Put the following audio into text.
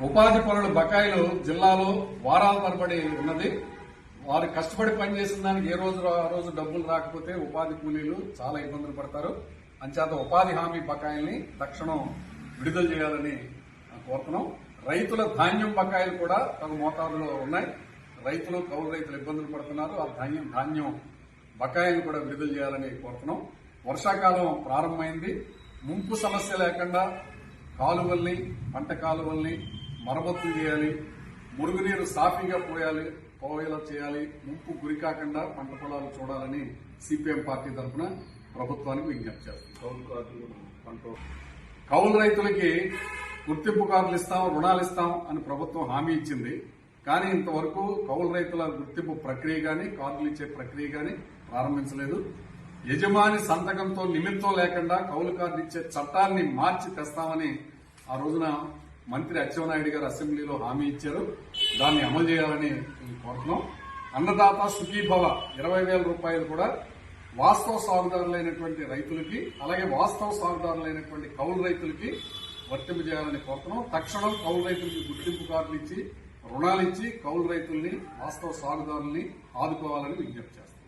ఉపాధి పనుల బకాయిలు జిల్లాలో వారాల తరబడి ఉన్నది. వారు కష్టపడి పనిచేసిన దానికి ఏ రోజు ఆ రోజు డబ్బులు రాకపోతే ఉపాధి కూలీలు చాలా ఇబ్బందులు పడతారు. అంచేత ఉపాధి హామీ బకాయిల్ని తక్షణం విడుదల చేయాలని కోరుతున్నాం. రైతుల ధాన్యం బకాయిలు కూడా తగు మోతాదులో ఉన్నాయి. రైతులు కౌలు రైతులు ఇబ్బందులు పడుతున్నారు. ఆ ధాన్యం బకాయిలు కూడా విడుదల చేయాలని కోరుతున్నాం. వర్షాకాలం ప్రారంభమైంది. ముంపు సమస్య లేకుండా కాలువల్ని, పంట కాలువల్ని మరమ్మతులు చేయాలి. మురుగునీరు సాఫీగా పోయేలా చేయాలి. ముంపు గురి కాకుండా పంట పొలాలు చూడాలని సిపిఎం పార్టీ తరఫున ప్రభుత్వానికి విజ్ఞప్తి చేస్తాం. కౌలు రైతులకి గుర్తింపు కార్డులు ఇస్తాం, రుణాలు ఇస్తాం అని ప్రభుత్వం హామీ ఇచ్చింది. కానీ ఇంతవరకు కౌలు రైతుల గుర్తింపు ప్రక్రియ గాని, కార్డులు ఇచ్చే ప్రక్రియ గాని ప్రారంభించలేదు. యజమాని సంతకంతో నిమిత్తం లేకుండా కౌలు కార్డు ఇచ్చే చట్టాన్ని మార్చి తెస్తామని ఆ రోజున మంత్రి అచ్చెన్నాయుడు గారు అసెంబ్లీలో హామీ ఇచ్చారు. దాన్ని అమలు చేయాలని కోరుతున్నాం. అన్నదాత సుఖీభవ 20,000 రూపాయలు కూడా వాస్తవ సాగుదారులైనటువంటి రైతులకి, అలాగే వాస్తవ సాగుదారులైనటువంటి కౌలు రైతులకి వర్తింపు చేయాలని కోరుతున్నాం. తక్షణం కౌలు రైతులకి గుర్తింపు కార్డులు ఇచ్చి, రుణాలు ఇచ్చి కౌలు రైతుల్ని, వాస్తవ సాగుదారుల్ని ఆదుకోవాలని విజ్ఞప్తి చేస్తాం.